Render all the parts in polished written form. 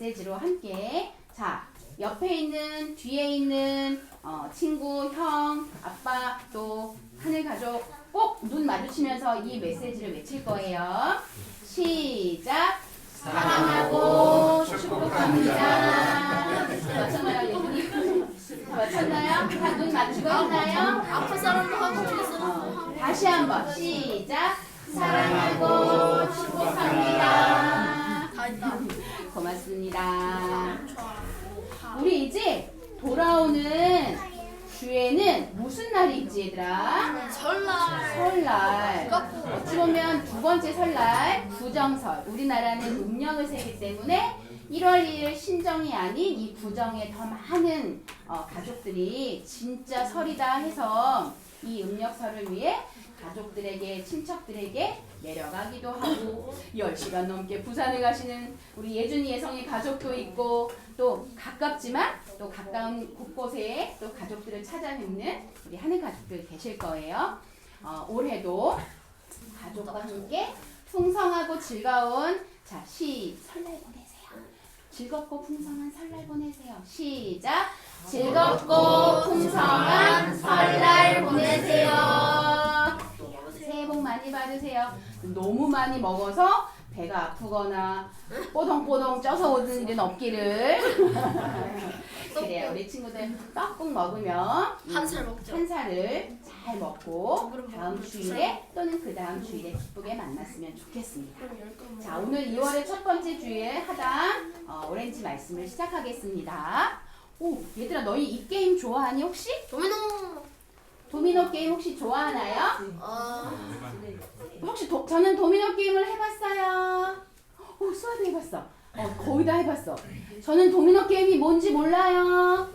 메시지로 함께 자 옆에 있는 뒤에 있는 친구, 형, 아빠 또 하늘 가족 꼭 눈 마주치면서 이 메시지를 외칠 거예요. 시작. 사랑하고 축복합니다. 맞췄나요, 예준이? 다 맞췄나요? 다 눈 맞추고 있나요? 앞에 사람도 하고 뒤에 사람도 하고. 다시 한번 시작. 사랑하고 축복합니다. 다 했다. 고맙습니다. 우리 이제 돌아오는 주에는 무슨 날이 있지 얘들아? 설날. 설날. 어찌 보면 두 번째 설날 구정설. 우리나라는 음력을 세기 때문에 1월 1일 신정이 아닌 이 구정에 더 많은 가족들이 진짜 설이다 해서 이 음력설을 위해 가족들에게 친척들에게 내려가기도 하고 10시간 넘게 부산에 가시는 우리 예준이 예성이 가족도 있고 또 가깝지만 또 가까운 곳곳에 또 가족들을 찾아뵙는 우리 하늘 가족들 계실 거예요. 올해도 가족과 함께 풍성하고 즐거운 설날 보내세요. 즐겁고 풍성한 설날 보내세요. 시작. 즐겁고 풍성한 설날 보내세요. 새해 복 많이 받으세요. 너무 많이 먹어서 배가 아프거나 뽀동뽀동 쪄서 오는 일은 없기를. 그래요. 우리 친구들 떡국 먹으면 한 살 먹죠. 한 살을 잘 먹고 다음 주일에 또는 그 다음 주일에 기쁘게 만났으면 좋겠습니다. 자, 오늘 2월의 첫 번째 주일 하단 오렌지 말씀을 시작하겠습니다. 오, 얘들아 너희 이 게임 좋아하니 혹시? 도미노 게임 혹시 좋아하나요? 혹시 저는 도미노 게임을 해봤어요. 오, 수아도 해봤어. 거의 다 해봤어. 저는 도미노 게임이 뭔지 몰라요.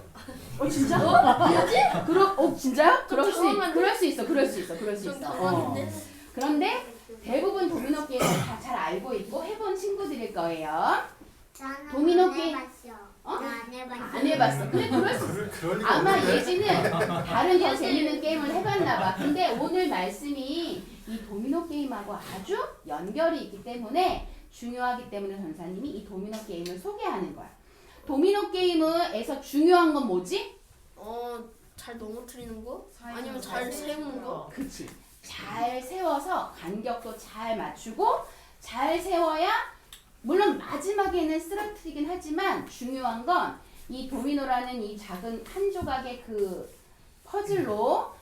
진짜? 진짜요? 그럴 수 있어. 그런데 대부분 도미노 게임을 다 잘 알고 있고 해본 친구들일 거예요. 도미노 게임 안 해봤어. 근데 그럴 수 있어. 아마 예지는 다른 더 재밌는 게임을 해봤나 봐. 근데 오늘 말씀이 이 도미노 게임하고 아주 연결이 있기 때문에 중요하기 때문에 전사님이 이 도미노 게임을 소개하는 거야. 도미노 게임에서 중요한 건 뭐지? 잘 넘어뜨리는 거? 아니면 잘 세우는 거? 그치. 잘 세워서 간격도 잘 맞추고 잘 세워야 물론 마지막에는 쓰러뜨리긴 하지만 중요한 건 이 도미노라는 이 작은 한 조각의 그 퍼즐로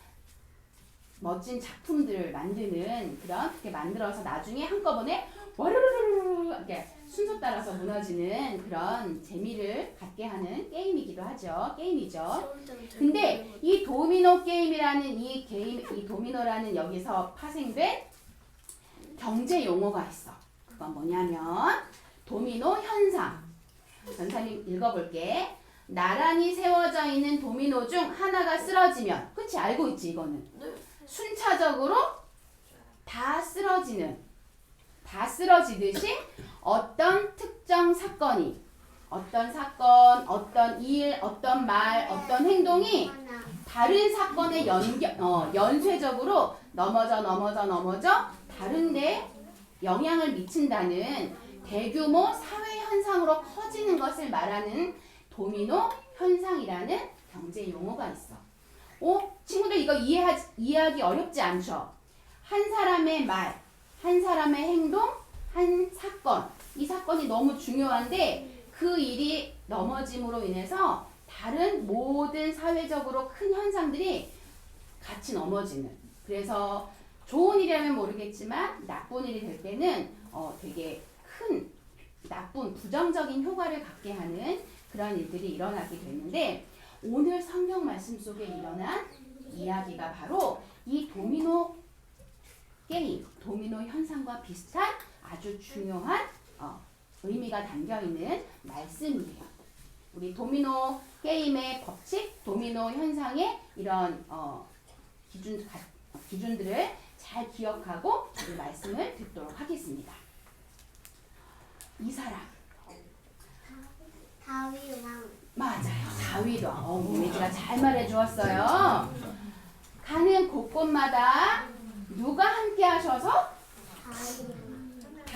멋진 작품들을 만드는 그렇게 만들어서 나중에 한꺼번에 와르르르르 이렇게 순서 따라서 무너지는 그런 재미를 갖게 하는 게임이기도 하죠. 게임이죠. 근데 이 도미노 게임이라는 이 도미노라는 여기서 파생된 경제 용어가 있어. 그건 뭐냐면 도미노 현상. 전사님 읽어볼게. 나란히 세워져 있는 도미노 중 하나가 쓰러지면, 그치? 알고 있지 이거는. 순차적으로 다 쓰러지듯이 어떤 특정 사건이, 어떤 사건, 어떤 일, 어떤 말, 어떤 행동이 다른 사건에 연쇄적으로 넘어져 다른데 영향을 미친다는 대규모 사회 현상으로 커지는 것을 말하는 도미노 현상이라는 경제 용어가 있어. 친구들 이거 이해하기 어렵지 않죠? 한 사람의 말, 한 사람의 행동, 한 사건. 이 사건이 너무 중요한데 그 일이 넘어짐으로 인해서 다른 모든 사회적으로 큰 현상들이 같이 넘어지는. 그래서 좋은 일이라면 모르겠지만 나쁜 일이 될 때는 되게 큰 나쁜 부정적인 효과를 갖게 하는 그런 일들이 일어나게 되는데 오늘 성경 말씀 속에 일어난 이야기가 바로 이 도미노 게임, 도미노 현상과 비슷한 아주 중요한 의미가 담겨있는 말씀이에요. 우리 도미노 게임의 법칙, 도미노 현상의 이런 기준들을 잘 기억하고 이 말씀을 듣도록 하겠습니다. 이 사람 다윗 왕. 맞아요. 다윗 왕. 얘들아 잘 말해 주었어요. 가는 곳곳마다 누가 함께 하셔서?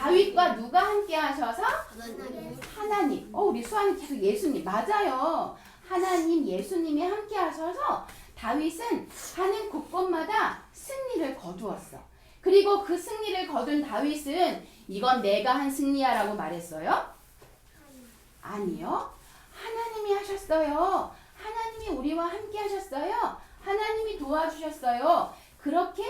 다윗과 누가 함께 하셔서? 하나님. 하나님. 우리 수아는 계속 예수님. 맞아요. 하나님, 예수님이 함께 하셔서 다윗은 가는 곳곳마다 승리를 거두었어. 그리고 그 승리를 거둔 다윗은 이건 내가 한 승리야라고 말했어요? 아니요. 하나님이 하셨어요. 하나님이 우리와 함께 하셨어요. 하나님이 도와주셨어요. 그렇게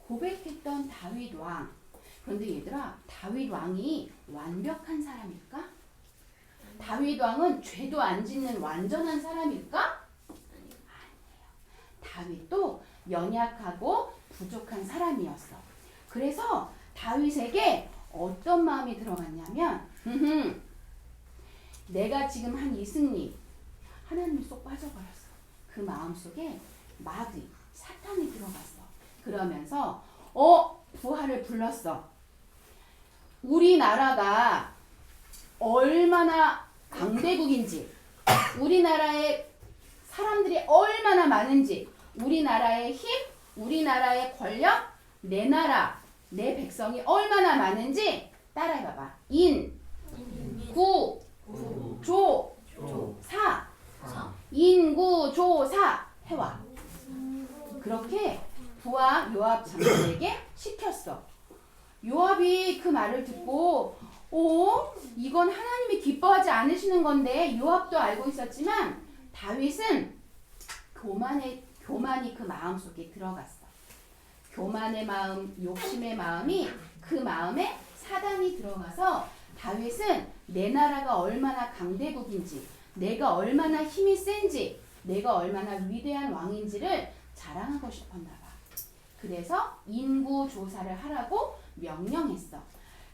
고백했던 다윗 왕. 그런데 얘들아, 다윗 왕이 완벽한 사람일까? 다윗 왕은 죄도 안 짓는 완전한 사람일까? 아니에요. 다윗도 연약하고 부족한 사람이었어. 그래서 다윗에게 어떤 마음이 들어갔냐면 내가 지금 한 이 승리 하나님이 쏙 빠져버렸어. 그 마음속에 마귀, 사탄이 들어갔어. 그러면서 부하를 불렀어. 우리나라가 얼마나 강대국인지, 우리나라에 사람들이 얼마나 많은지, 우리나라의 힘, 우리나라의 권력, 내 나라, 내 백성이 얼마나 많은지 따라해봐봐. 인, 구, 조, 사. 인구, 조, 사 해와. 그렇게 부하 요압 장군에게 시켰어. 요압이 그 말을 듣고 이건 하나님이 기뻐하지 않으시는 건데 요압도 알고 있었지만 다윗은 교만이 그 마음속에 들어갔어. 교만의 마음, 욕심의 마음이 그 마음에 사단이 들어가서 다윗은 내 나라가 얼마나 강대국인지, 내가 얼마나 힘이 센지, 내가 얼마나 위대한 왕인지를 자랑하고 싶었나 봐. 그래서 인구 조사를 하라고 명령했어.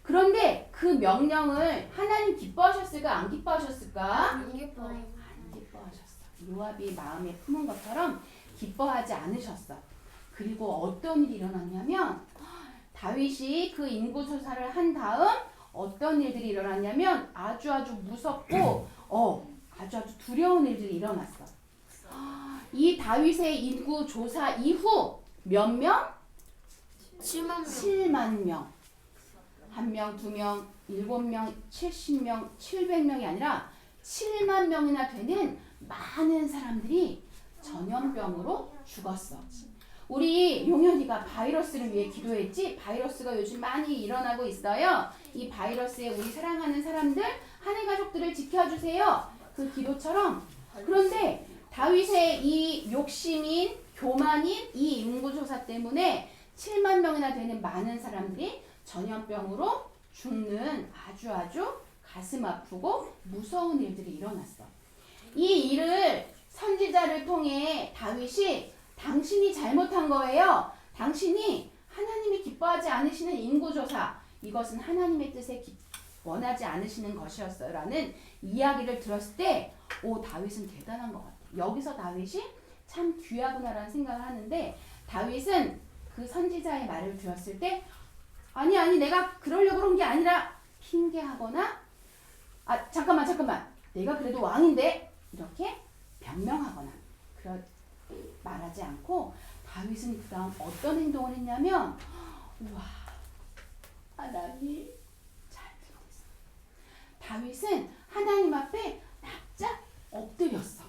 그런데 그 명령을 하나님 기뻐하셨을까 안 기뻐하셨을까? 안 기뻐요. 안 기뻐하셨어. 요압이 마음에 품은 것처럼 기뻐하지 않으셨어. 그리고 어떤 일이 일어났냐면 다윗이 그 인구 조사를 한 다음 어떤 일들이 일어났냐면 아주 무섭고 아주 두려운 일들이 일어났어. 이 다윗의 인구 조사 이후 몇 명? 7만 명. 1명, 2명, 7명, 70명, 700명이 아니라 7만 명이나 되는 많은 사람들이 전염병으로 죽었어. 우리 용현이가 바이러스를 위해 기도했지? 바이러스가 요즘 많이 일어나고 있어요. 이 바이러스에 우리 사랑하는 사람들, 하늘 가족들을 지켜주세요. 그 기도처럼. 그런데 다윗의 이 욕심인, 교만인 이 인구조사 때문에 7만 명이나 되는 많은 사람들이 전염병으로 죽는 아주 가슴 아프고 무서운 일들이 일어났어. 이 일을 선지자를 통해 다윗이 당신이 잘못한 거예요. 당신이 하나님이 기뻐하지 않으시는 인구조사, 이것은 하나님의 뜻에 원하지 않으시는 것이었어요 라는 이야기를 들었을 때 다윗은 대단한 것 같아. 여기서 다윗이 참 귀하구나라는 생각을 하는데 다윗은 그 선지자의 말을 들었을 때 아니 내가 그러려고 그런 게 아니라 핑계하거나 잠깐만 내가 그래도 왕인데 이렇게 변명하거나 말하지 않고 다윗은 그 다음 어떤 행동을 했냐면 하나님 잘 들어있어. 다윗은 하나님 앞에 납작 엎드렸어.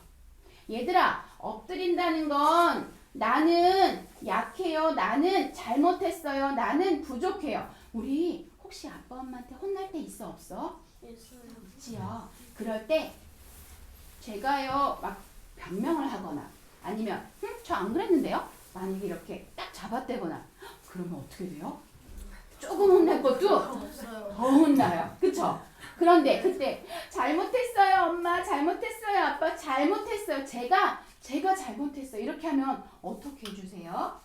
얘들아, 엎드린다는 건 나는 약해요. 나는 잘못했어요. 나는 부족해요. 우리 혹시 아빠 엄마한테 혼날 때 있어 없어? 있지요. 그럴 때 제가요 막 변명을 하거나 아니면 저 안 그랬는데요? 만약에 이렇게 딱 잡아떼거나 그러면 어떻게 돼요? 조금 혼날 것도 더 혼나요. 그쵸? 그런데 그때 잘못했어요 엄마, 잘못했어요 아빠, 잘못했어요 제가 잘못했어요 이렇게 하면 어떻게 해주세요?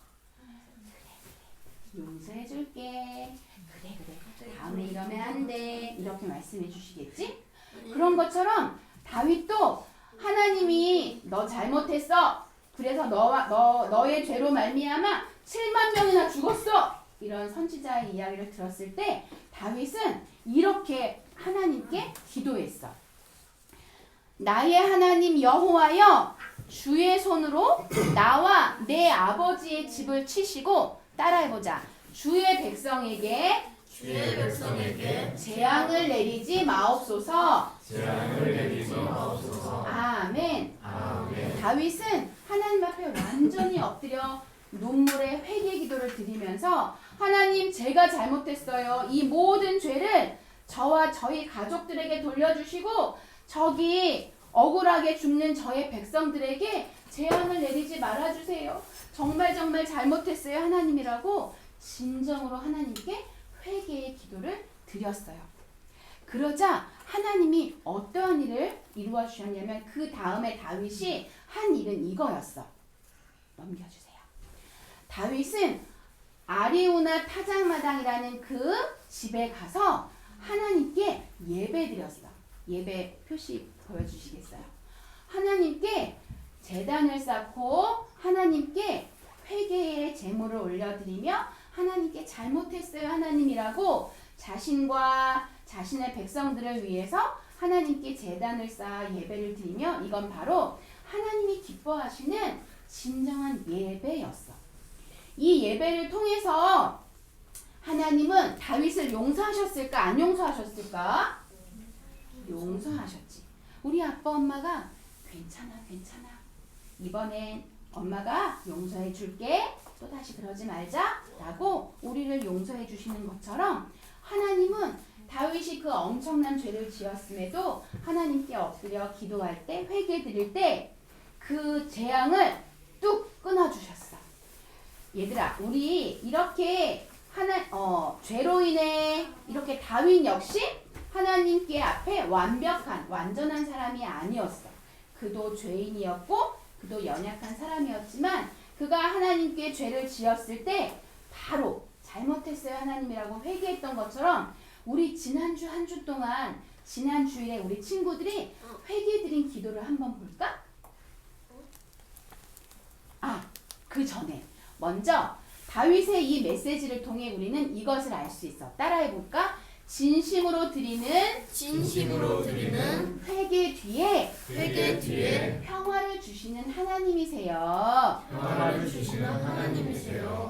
그래 용서해줄게. 그래 다음에 이러면 안 돼 이렇게 말씀해 주시겠지? 그런 것처럼 다윗도 하나님이 너 잘못했어. 그래서 너의 죄로 말미암아 7만 명이나 죽었어. 이런 선지자의 이야기를 들었을 때 다윗은 이렇게 하나님께 기도했어. 나의 하나님 여호와여, 주의 손으로 나와 내 아버지의 집을 치시고, 따라해보자. 주의 백성에게 주의 백성에게 재앙을 내리지 마옵소서. 재앙을 내리지 마옵소서. 아멘. 아멘. 다윗은 하나님 앞에 완전히 엎드려 눈물의 회개 기도를 드리면서 하나님 제가 잘못했어요. 이 모든 죄를 저와 저희 가족들에게 돌려주시고 저기 억울하게 죽는 저의 백성들에게 재앙을 내리지 말아주세요. 정말 잘못했어요 하나님이라고 진정으로 하나님께 회개의 기도를 드렸어요. 그러자 하나님이 어떠한 일을 이루어 주셨냐면 그 다음에 다윗이 한 일은 이거였어. 넘겨주세요. 다윗은 아리우나 타작마당이라는 그 집에 가서 하나님께 예배 드렸어. 예배 표시 보여주시겠어요? 하나님께 제단을 쌓고 하나님께 회개의 제물을 올려드리며 하나님께 잘못했어요 하나님이라고 자신과 자신의 백성들을 위해서 하나님께 제단을 쌓아 예배를 드리며 이건 바로 하나님이 기뻐하시는 진정한 예배였어. 이 예배를 통해서 하나님은 다윗을 용서하셨을까 안 용서하셨을까? 용서하셨지. 우리 아빠 엄마가 괜찮아 이번엔 엄마가 용서해 줄게 또다시 그러지 말자 라고 우리를 용서해 주시는 것처럼 하나님은 다윗이 그 엄청난 죄를 지었음에도 하나님께 엎드려 기도할 때 회개 드릴 때 그 재앙을 뚝 끊어주셨어. 얘들아 우리 이렇게 죄로 인해 이렇게 다윗 역시 하나님께 앞에 완전한 사람이 아니었어. 그도 죄인이었고 그도 연약한 사람이었지만 그가 하나님께 죄를 지었을 때 바로 잘못했어요 하나님이라고 회개했던 것처럼 우리 지난주 한 주 동안 지난 주일에 우리 친구들이 회개드린 기도를 한번 볼까? 그 전에 먼저 다윗의 이 메시지를 통해 우리는 이것을 알 수 있어. 따라해 볼까? 진심으로 드리는 회개 뒤에 평화를 주시는 하나님이세요.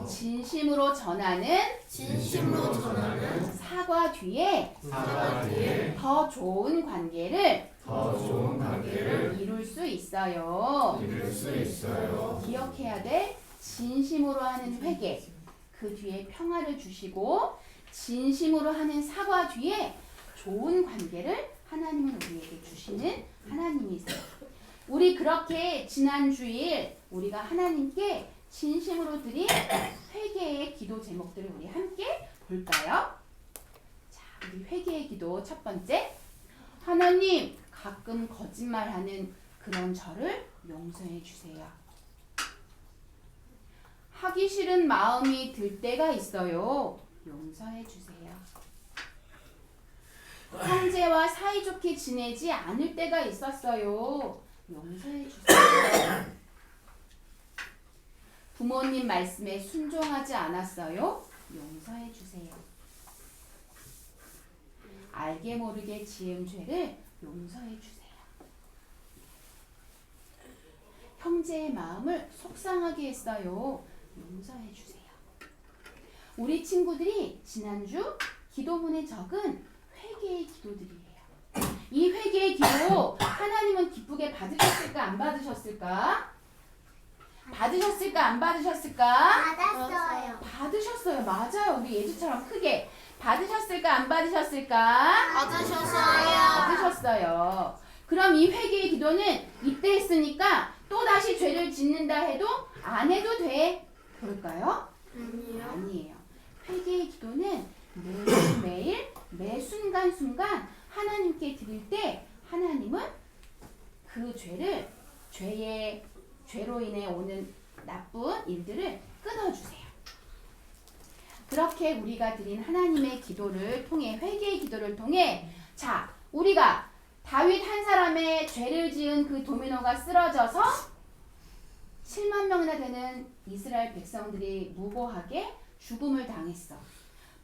진심으로 전하는 사과 뒤에 더 좋은 관계를 이룰 수 있어요. 기억해야 돼. 진심으로 하는 회개 그 뒤에 평화를 주시고 진심으로 하는 사과 뒤에 좋은 관계를 하나님은 우리에게 주시는 하나님이세요. 우리 그렇게 지난 주일 우리가 하나님께 진심으로 드린 회개의 기도 제목들을 우리 함께 볼까요? 자, 우리 회개의 기도 첫 번째. 하나님, 가끔 거짓말하는 그런 저를 용서해 주세요. 하기 싫은 마음이 들 때가 있어요. 용서해 주세요. 형제와 사이좋게 지내지 않을 때가 있었어요. 용서해 주세요. 부모님 말씀에 순종하지 않았어요. 용서해 주세요. 알게 모르게 지은 죄를 용서해 주세요. 형제의 마음을 속상하게 했어요. 용서해 주세요. 우리 친구들이 지난주 기도문에 적은 회개의 기도들이에요. 이 회개의 기도 하나님은 기쁘게 받으셨을까 안 받으셨을까? 받으셨을까 안 받으셨을까? 받았어요. 받으셨어요. 맞아요. 우리 예주처럼 크게 받으셨을까 안 받으셨을까? 받으셨어요. 그럼 이 회개의 기도는 이때 했으니까 또다시 죄를 짓는다 해도 안 해도 돼? 그럴까요? 아니에요. 회개의 기도는 매일매일 매 순간순간 하나님께 드릴 때 하나님은 그 죄로 인해 오는 나쁜 일들을 끊어주세요. 그렇게 우리가 드린 하나님의 기도를 통해 회개의 기도를 통해 자 우리가 다윗 한 사람의 죄를 지은 그 도미노가 쓰러져서 7만 명이나 되는 이스라엘 백성들이 무고하게 죽음을 당했어.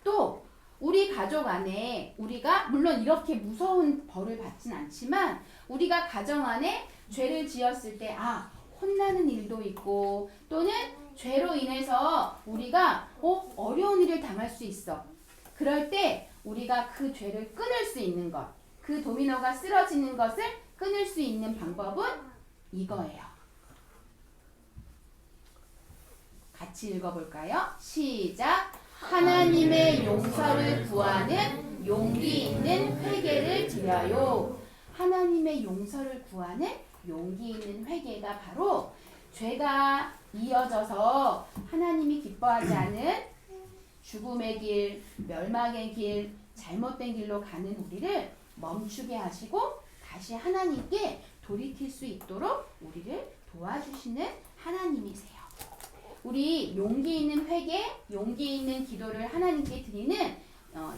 또 우리 가족 안에 우리가 물론 이렇게 무서운 벌을 받진 않지만 우리가 가정 안에 죄를 지었을 때 혼나는 일도 있고 또는 죄로 인해서 우리가 어려운 일을 당할 수 있어. 그럴 때 우리가 그 죄를 끊을 수 있는 것, 그 도미노가 쓰러지는 것을 끊을 수 있는 방법은 이거예요. 같이 읽어볼까요? 시작! 하나님의 용서를 구하는 용기 있는 회개를 드려요. 하나님의 용서를 구하는 용기 있는 회개가 바로 죄가 이어져서 하나님이 기뻐하지 않은 죽음의 길, 멸망의 길, 잘못된 길로 가는 우리를 멈추게 하시고 다시 하나님께 돌이킬 수 있도록 우리를 도와주시는 하나님이세요. 우리 용기 있는 회개, 용기 있는 기도를 하나님께 드리는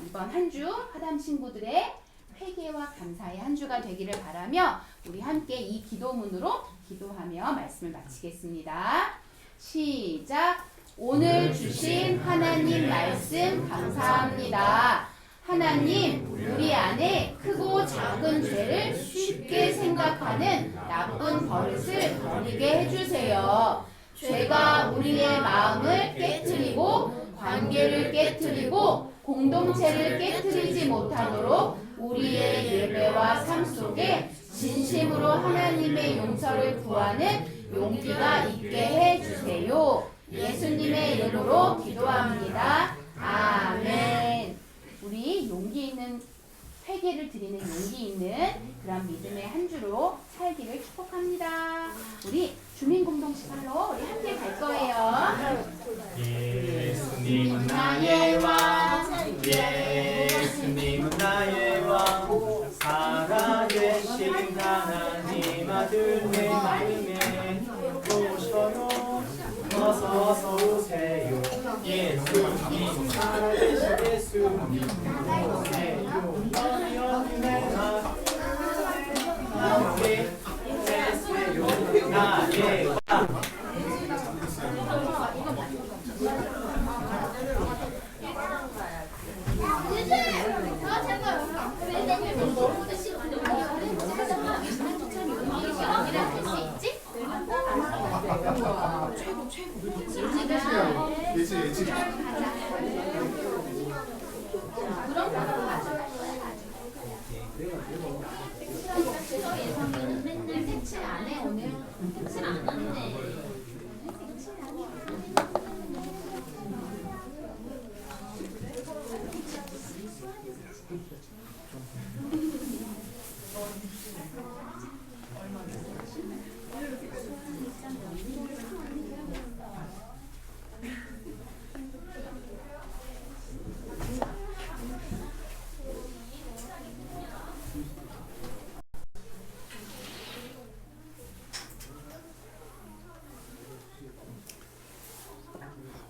이번 한 주 하담 친구들의 회개와 감사의 한 주가 되기를 바라며 우리 함께 이 기도문으로 기도하며 말씀을 마치겠습니다. 시작! 오늘 주신 하나님 말씀 감사합니다. 하나님, 우리 안에 크고 작은 죄를 쉽게 생각하는 나쁜 버릇을 버리게 해주세요. 죄가 우리의 마음을 깨트리고 관계를 깨트리고 공동체를 깨트리지 못하도록 우리의 예배와 삶 속에 진심으로 하나님의 용서를 구하는 용기가 있게 해주세요. 예수님의 이름으로 기도합니다. 아멘. 우리 용기 있는 회개를 드리는 용기 있는 그런 믿음의 한 주로 살기를 축복합니다. 우리 주민공동체로 우리 함께 갈 거예요. 예수님은 나의 왕, 예수님은 나의 왕, 살아계신 하나님 아들 내 마음에 오셔요. 어서 오세요. 예수님 살아계신 예수님 오세요. 어디 내가 함께 계세요. 나의 왕. 예성이는 맨날 색칠 안 해. 오늘 색칠 안 하네.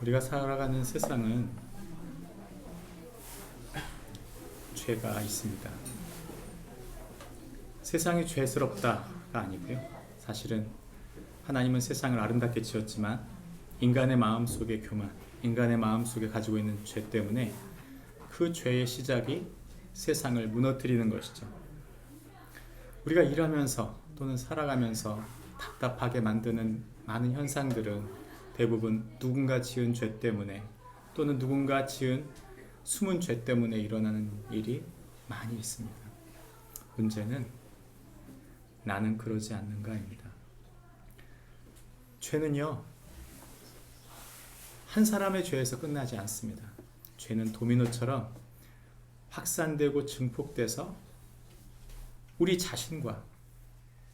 우리가 살아가는 세상은 죄가 있습니다. 세상이 죄스럽다가 아니고요. 사실은 하나님은 세상을 아름답게 지었지만 인간의 마음속의 교만, 인간의 마음속에 가지고 있는 죄 때문에 그 죄의 시작이 세상을 무너뜨리는 것이죠. 우리가 일하면서 또는 살아가면서 답답하게 만드는 많은 현상들은 대부분 누군가 지은 죄 때문에 또는 누군가 지은 숨은 죄 때문에 일어나는 일이 많이 있습니다. 문제는 나는 그러지 않는가입니다. 죄는요, 한 사람의 죄에서 끝나지 않습니다. 죄는 도미노처럼 확산되고 증폭돼서 우리 자신과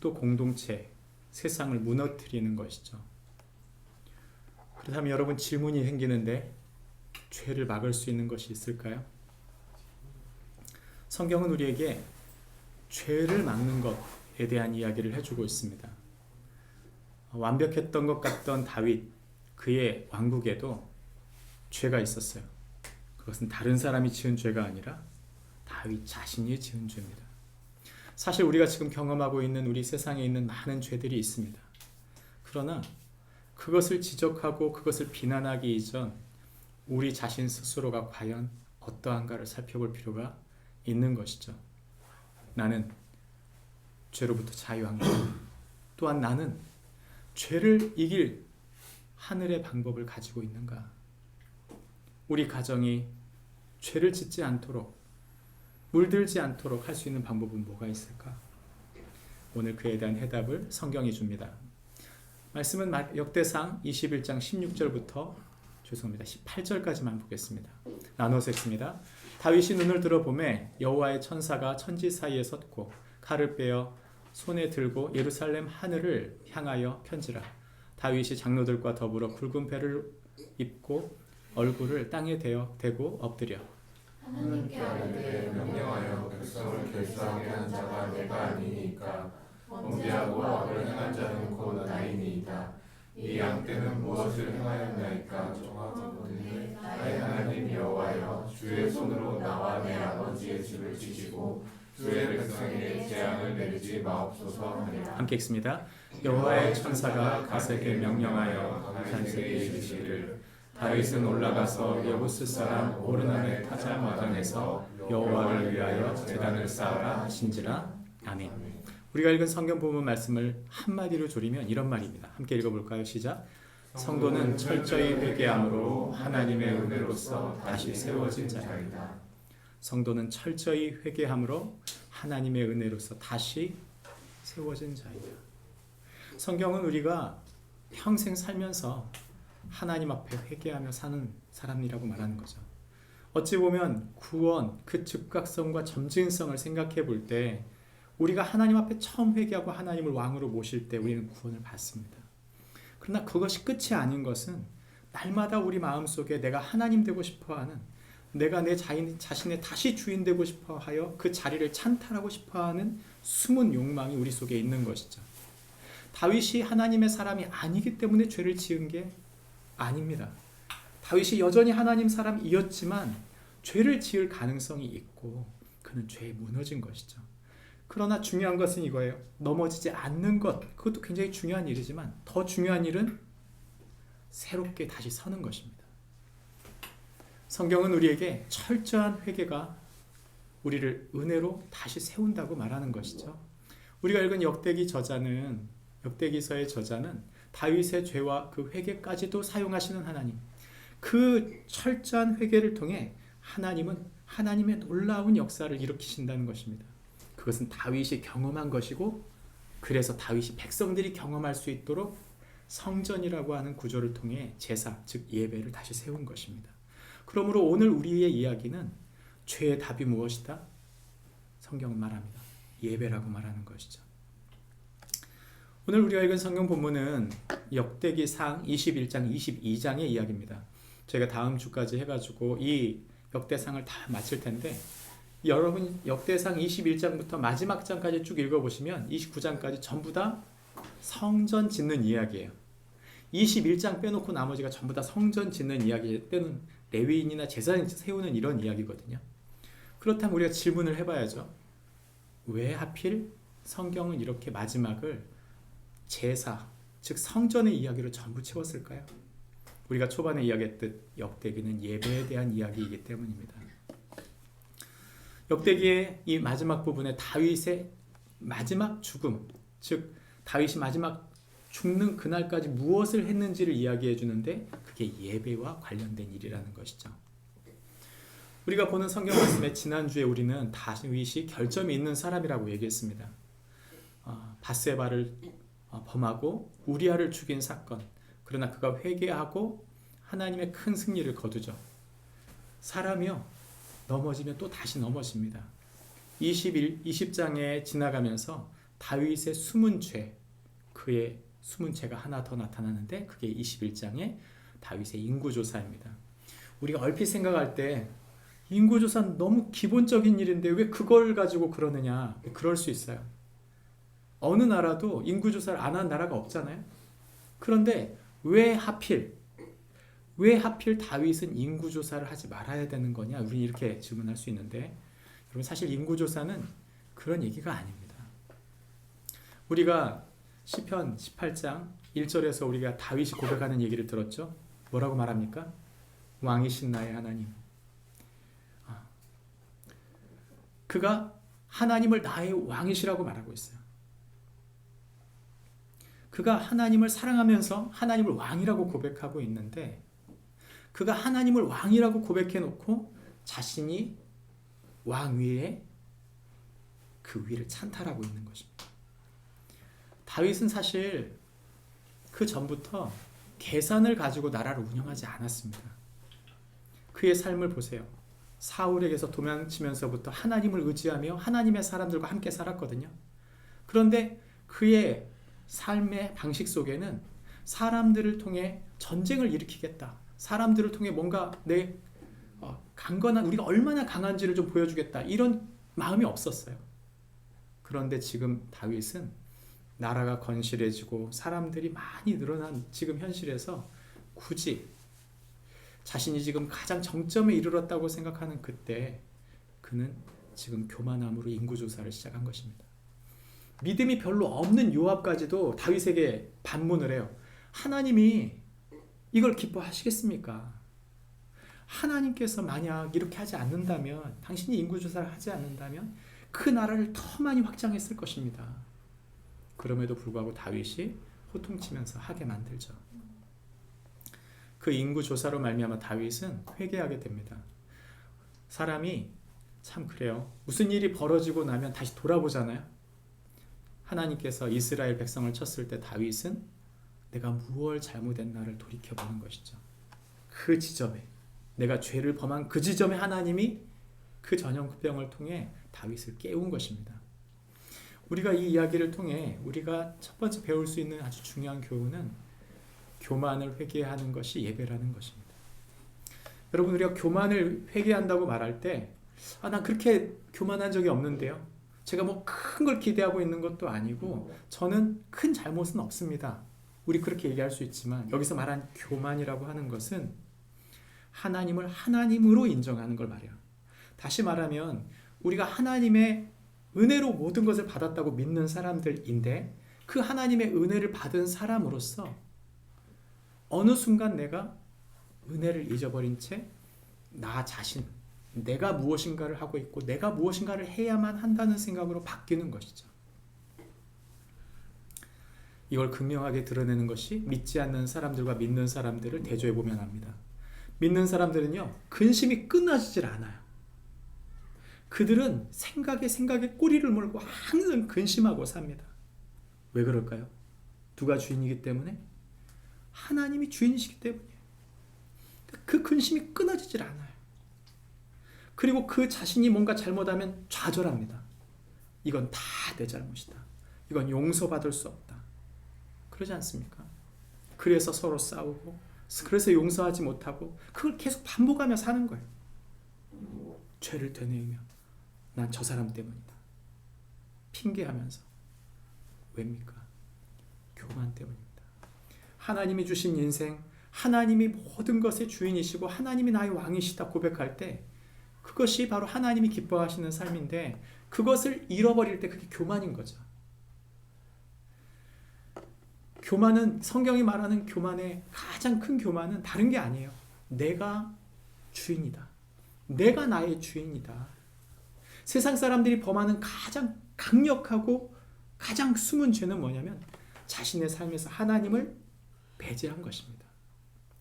또 공동체, 세상을 무너뜨리는 것이죠. 그렇다면 여러분 질문이 생기는데 죄를 막을 수 있는 것이 있을까요? 성경은 우리에게 죄를 막는 것에 대한 이야기를 해주고 있습니다. 완벽했던 것 같던 다윗, 그의 왕국에도 죄가 있었어요. 그것은 다른 사람이 지은 죄가 아니라 다윗 자신이 지은 죄입니다. 사실 우리가 지금 경험하고 있는 우리 세상에 있는 많은 죄들이 있습니다. 그러나 그것을 지적하고 그것을 비난하기 이전 우리 자신 스스로가 과연 어떠한가를 살펴볼 필요가 있는 것이죠. 나는 죄로부터 자유한가? 또한 나는 죄를 이길 하늘의 방법을 가지고 있는가? 우리 가정이 죄를 짓지 않도록, 물들지 않도록 할 수 있는 방법은 뭐가 있을까? 오늘 그에 대한 해답을 성경이 줍니다. 말씀은 역대상 21장 16절부터 18절까지만 보겠습니다. 나눠서 읽습니다. 다윗이 눈을 들어보매 여호와의 천사가 천지 사이에 섰고 칼을 빼어 손에 들고 예루살렘 하늘을 향하여 편지라. 다윗이 장로들과 더불어 굵은 배를 입고 얼굴을 땅에 대고 엎드려 하나님께 아뢰되 명령하여 백성을 결사하게 한 자가 내가 아니니까 범죄하고 악을 행한 자는 곧 나이니이다. 이 양떼는 무엇을 행하였나이까? 정하거든요. 나의 하나님 여호와여, 주의 손으로 나와 내 아버지의 집을 지키고 주의 백성에게 재앙을 내리지 마옵소서 하리라. 함께 읽습니다. 여호와의 천사가 갓에게 명령하여 갓에게 이르시기를 다윗은 올라가서 여부스 사람 오르난의 타작마당에서 여호와를 위하여 제단을 쌓으라 하신지라. 아멘. 우리가 읽은 성경 본문 말씀을 한마디로 조리면 이런 말입니다. 함께 읽어볼까요? 시작. 성도는 철저히 회개함으로 하나님의 은혜로서 다시 세워진 자이다. 성도는 철저히 회개함으로 하나님의 은혜로서 다시 세워진 자이다. 성경은 우리가 평생 살면서 하나님 앞에 회개하며 사는 사람이라고 말하는 거죠. 어찌 보면 구원, 그 즉각성과 점진성을 생각해 볼 때 우리가 하나님 앞에 처음 회개하고 하나님을 왕으로 모실 때 우리는 구원을 받습니다. 그러나 그것이 끝이 아닌 것은 날마다 우리 마음속에 내가 하나님 되고 싶어하는, 내가 내 자신의 다시 주인 되고 싶어하여 그 자리를 찬탈하고 싶어하는 숨은 욕망이 우리 속에 있는 것이죠. 다윗이 하나님의 사람이 아니기 때문에 죄를 지은 게 아닙니다. 다윗이 여전히 하나님 사람이었지만 죄를 지을 가능성이 있고 그는 죄에 무너진 것이죠. 그러나 중요한 것은 이거예요. 넘어지지 않는 것, 그것도 굉장히 중요한 일이지만 더 중요한 일은 새롭게 다시 서는 것입니다. 성경은 우리에게 철저한 회개가 우리를 은혜로 다시 세운다고 말하는 것이죠. 우리가 읽은 역대기서의 저자는 다윗의 죄와 그 회개까지도 사용하시는 하나님, 그 철저한 회개를 통해 하나님은 하나님의 놀라운 역사를 일으키신다는 것입니다. 그것은 다윗이 경험한 것이고, 그래서 다윗이 백성들이 경험할 수 있도록 성전이라고 하는 구조를 통해 제사, 즉 예배를 다시 세운 것입니다. 그러므로 오늘 우리의 이야기는 죄의 답이 무엇이다? 성경은 말합니다. 예배라고 말하는 것이죠. 오늘 우리가 읽은 성경 본문은 역대기상 21장 22장의 이야기입니다. 저희가 다음 주까지 해가지고 이 역대상을 다 마칠 텐데, 여러분 역대상 21장부터 마지막 장까지 쭉 읽어보시면 29장까지 전부 다 성전 짓는 이야기예요. 21장 빼놓고 나머지가 전부 다 성전 짓는 이야기, 때는 레위인이나 제사장 세우는 이런 이야기거든요. 그렇다면 우리가 질문을 해봐야죠. 왜 하필 성경은 이렇게 마지막을 제사, 즉 성전의 이야기로 전부 채웠을까요? 우리가 초반에 이야기했듯 역대기는 예배에 대한 이야기이기 때문입니다. 역대기의 이 마지막 부분에 다윗의 마지막 죽음, 즉 다윗이 마지막 죽는 그날까지 무엇을 했는지를 이야기해 주는데 그게 예배와 관련된 일이라는 것이죠. 우리가 보는 성경 말씀에 지난주에 우리는 다윗이 결점이 있는 사람이라고 얘기했습니다. 바세바를 범하고 우리아를 죽인 사건, 그러나 그가 회개하고 하나님의 큰 승리를 거두죠. 사람이요, 넘어지면 또 다시 넘어집니다. 20장에 지나가면서 다윗의 숨은 죄, 그의 숨은 죄가 하나 더 나타나는데 그게 21장의 다윗의 인구조사입니다. 우리가 얼핏 생각할 때 인구조사는 너무 기본적인 일인데 왜 그걸 가지고 그러느냐, 그럴 수 있어요. 어느 나라도 인구조사를 안 한 나라가 없잖아요. 그런데 왜 하필 다윗은 인구조사를 하지 말아야 되는 거냐, 우리는 이렇게 질문할 수 있는데, 여러분 사실 인구조사는 그런 얘기가 아닙니다. 우리가 시편 18장 1절에서 우리가 다윗이 고백하는 얘기를 들었죠. 뭐라고 말합니까? 왕이신 나의 하나님. 그가 하나님을 나의 왕이시라고 말하고 있어요. 그가 하나님을 사랑하면서 하나님을 왕이라고 고백하고 있는데, 그가 하나님을 왕이라고 고백해 놓고 자신이 왕 위에 그 위를 찬탈하고 있는 것입니다. 다윗은 사실 그 전부터 계산을 가지고 나라를 운영하지 않았습니다. 그의 삶을 보세요. 사울에게서 도망치면서부터 하나님을 의지하며 하나님의 사람들과 함께 살았거든요. 그런데 그의 삶의 방식 속에는 사람들을 통해 전쟁을 일으키겠다. 사람들을 통해 뭔가 내 강건한, 우리가 얼마나 강한지를 좀 보여주겠다. 이런 마음이 없었어요. 그런데 지금 다윗은 나라가 건실해지고 사람들이 많이 늘어난 지금 현실에서 굳이 자신이 지금 가장 정점에 이르렀다고 생각하는 그때 그는 지금 교만함으로 인구조사를 시작한 것입니다. 믿음이 별로 없는 요압까지도 다윗에게 반문을 해요. 하나님이 이걸 기뻐하시겠습니까? 하나님께서 만약 이렇게 하지 않는다면, 당신이 인구조사를 하지 않는다면 그 나라를 더 많이 확장했을 것입니다. 그럼에도 불구하고 다윗이 호통치면서 하게 만들죠. 그 인구조사로 말미암아 다윗은 회개하게 됩니다. 사람이 참 그래요. 무슨 일이 벌어지고 나면 다시 돌아보잖아요. 하나님께서 이스라엘 백성을 쳤을 때 다윗은 내가 무엇 잘못했나를 돌이켜보는 것이죠. 그 지점에, 내가 죄를 범한 그 지점에 하나님이 그 전염병을 통해 다윗을 깨운 것입니다. 우리가 이 이야기를 통해 우리가 첫 번째 배울 수 있는 아주 중요한 교훈은 교만을 회개하는 것이 예배라는 것입니다. 여러분, 우리가 교만을 회개한다고 말할 때 난 그렇게 교만한 적이 없는데요. 제가 뭐 큰 걸 기대하고 있는 것도 아니고 저는 큰 잘못은 없습니다. 우리 그렇게 얘기할 수 있지만 여기서 말한 교만이라고 하는 것은 하나님을 하나님으로 인정하는 걸 말해요. 다시 말하면 우리가 하나님의 은혜로 모든 것을 받았다고 믿는 사람들인데 그 하나님의 은혜를 받은 사람으로서 어느 순간 내가 은혜를 잊어버린 채 나 자신, 내가 무엇인가를 하고 있고 내가 무엇인가를 해야만 한다는 생각으로 바뀌는 것이죠. 이걸 극명하게 드러내는 것이 믿지 않는 사람들과 믿는 사람들을 대조해 보면 합니다. 믿는 사람들은요, 근심이 끊어지질 않아요. 그들은 생각에 꼬리를 물고 항상 근심하고 삽니다. 왜 그럴까요? 누가 주인이기 때문에? 하나님이 주인이시기 때문이에요. 그 근심이 끊어지질 않아요. 그리고 그 자신이 뭔가 잘못하면 좌절합니다. 이건 다 내 잘못이다. 이건 용서받을 수 없다. 그러지 않습니까? 그래서 서로 싸우고, 그래서 용서하지 못하고 그걸 계속 반복하며 사는 거예요. 죄를 되뇌이며 난 저 사람 때문이다. 핑계하면서. 왜입니까? 교만 때문입니다. 하나님이 주신 인생, 하나님이 모든 것의 주인이시고 하나님이 나의 왕이시다 고백할 때 그것이 바로 하나님이 기뻐하시는 삶인데 그것을 잃어버릴 때 그게 교만인 거죠. 교만은, 성경이 말하는 교만의 가장 큰 교만은 다른 게 아니에요. 내가 주인이다. 내가 나의 주인이다. 세상 사람들이 범하는 가장 강력하고 가장 숨은 죄는 뭐냐면 자신의 삶에서 하나님을 배제한 것입니다.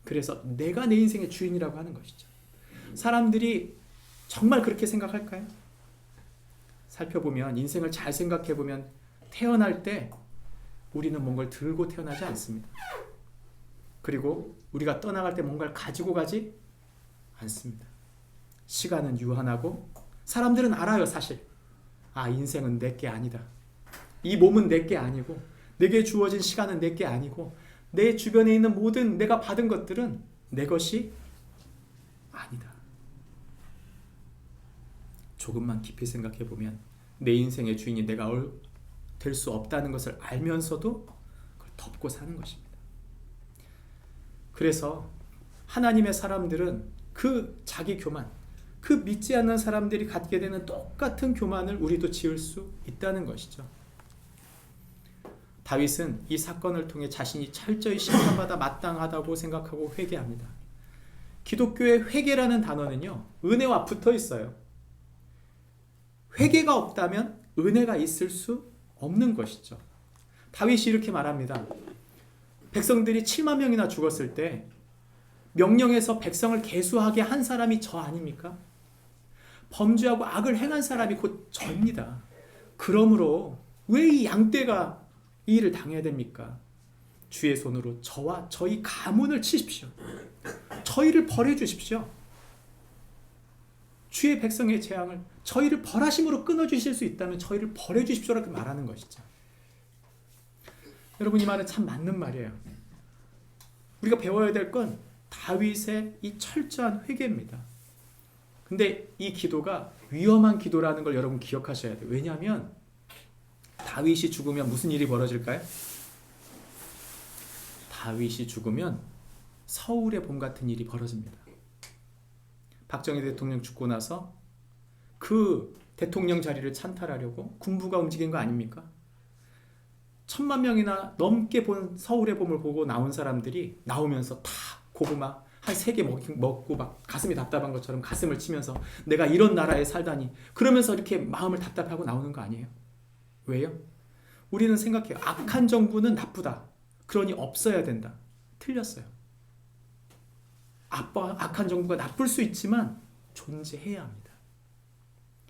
그래서 내가 내 인생의 주인이라고 하는 것이죠. 사람들이 정말 그렇게 생각할까요? 살펴보면, 인생을 잘 생각해보면 태어날 때 우리는 뭔가를 들고 태어나지 않습니다. 그리고 우리가 떠나갈 때 뭔가를 가지고 가지 않습니다. 시간은 유한하고 사람들은 알아요, 사실. 인생은 내게 아니다. 이 몸은 내게 아니고 내게 주어진 시간은 내게 아니고 내 주변에 있는 모든 내가 받은 것들은 내 것이 아니다. 조금만 깊이 생각해 보면 내 인생의 주인이 내가 될 수 없다는 것을 알면서도 그걸 덮고 사는 것입니다. 그래서 하나님의 사람들은 그 자기 교만, 그 믿지 않는 사람들이 갖게 되는 똑같은 교만을 우리도 지을 수 있다는 것이죠. 다윗은 이 사건을 통해 자신이 철저히 심판받아 마땅하다고 생각하고 회개합니다. 기독교의 회개라는 단어는요, 은혜와 붙어 있어요. 회개가 없다면 은혜가 있을 수 없는 것이죠. 다윗이 이렇게 말합니다. 백성들이 7만 명이나 죽었을 때 명령해서 백성을 계수하게 한 사람이 저 아닙니까? 범죄하고 악을 행한 사람이 곧 저입니다. 그러므로 왜 이 양떼가 이 일을 당해야 됩니까? 주의 손으로 저와 저희 가문을 치십시오. 저희를 벌해 주십시오. 주의 백성의 재앙을 저희를 벌하심으로 끊어주실 수 있다면 저희를 벌해 주십시오라고 말하는 것이죠. 여러분, 이 말은 참 맞는 말이에요. 우리가 배워야 될 건 다윗의 이 철저한 회개입니다. 근데 이 기도가 위험한 기도라는 걸 여러분 기억하셔야 돼요. 왜냐하면 다윗이 죽으면 무슨 일이 벌어질까요? 다윗이 죽으면 서울의 봄 같은 일이 벌어집니다. 박정희 대통령 죽고 나서 그 대통령 자리를 찬탈하려고 군부가 움직인 거 아닙니까? 1000만 명이나 넘게 본 서울의 봄을 보고 나온 사람들이 나오면서 다 고구마 한 3개 먹고 막 가슴이 답답한 것처럼 가슴을 치면서 내가 이런 나라에 살다니, 그러면서 이렇게 마음을 답답하고 나오는 거 아니에요? 왜요? 우리는 생각해요. 악한 정부는 나쁘다. 그러니 없어야 된다. 틀렸어요. 악한 정부가 나쁠 수 있지만 존재해야 합니다.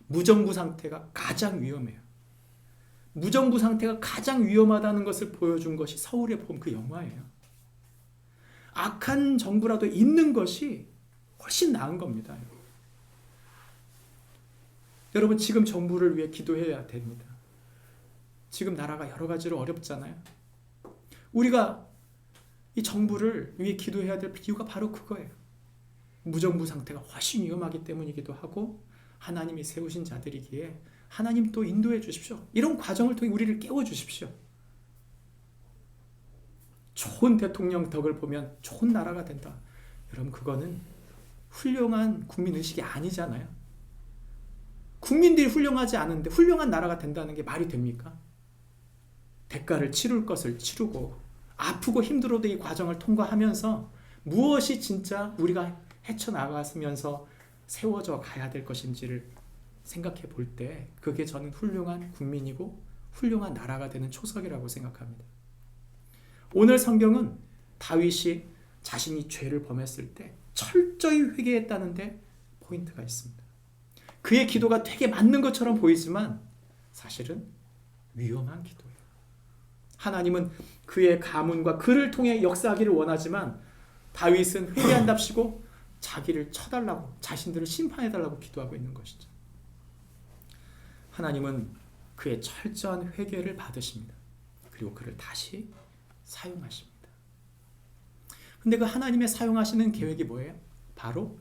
무정부 상태가 가장 위험해요. 무정부 상태가 가장 위험하다는 것을 보여준 것이 서울의 봄 그 영화예요. 악한 정부라도 있는 것이 훨씬 나은 겁니다. 여러분, 지금 정부를 위해 기도해야 됩니다. 지금 나라가 여러 가지로 어렵잖아요. 우리가 이 정부를 위해 기도해야 될 이유가 바로 그거예요. 무정부 상태가 훨씬 위험하기 때문이기도 하고, 하나님이 세우신 자들이기에 하나님 또 인도해 주십시오. 이런 과정을 통해 우리를 깨워 주십시오. 좋은 대통령 덕을 보면 좋은 나라가 된다. 여러분, 그거는 훌륭한 국민의식이 아니잖아요. 국민들이 훌륭하지 않은데 훌륭한 나라가 된다는 게 말이 됩니까? 대가를 치룰 것을 치르고 아프고 힘들어도 이 과정을 통과하면서 무엇이 진짜 우리가 헤쳐나가면서 세워져 가야 될 것인지를 생각해 볼 때 그게 저는 훌륭한 국민이고 훌륭한 나라가 되는 초석이라고 생각합니다. 오늘 성경은 다윗이 자신이 죄를 범했을 때 철저히 회개했다는 데 포인트가 있습니다. 그의 기도가 되게 맞는 것처럼 보이지만 사실은 위험한 기도예요. 하나님은 그의 가문과 그를 통해 역사하기를 원하지만 다윗은 회개한답시고 자기를 쳐달라고, 자신들을 심판해달라고 기도하고 있는 것이죠. 하나님은 그의 철저한 회개를 받으십니다. 그리고 그를 다시 사용하십니다. 근데 그 하나님의 사용하시는 계획이 뭐예요? 바로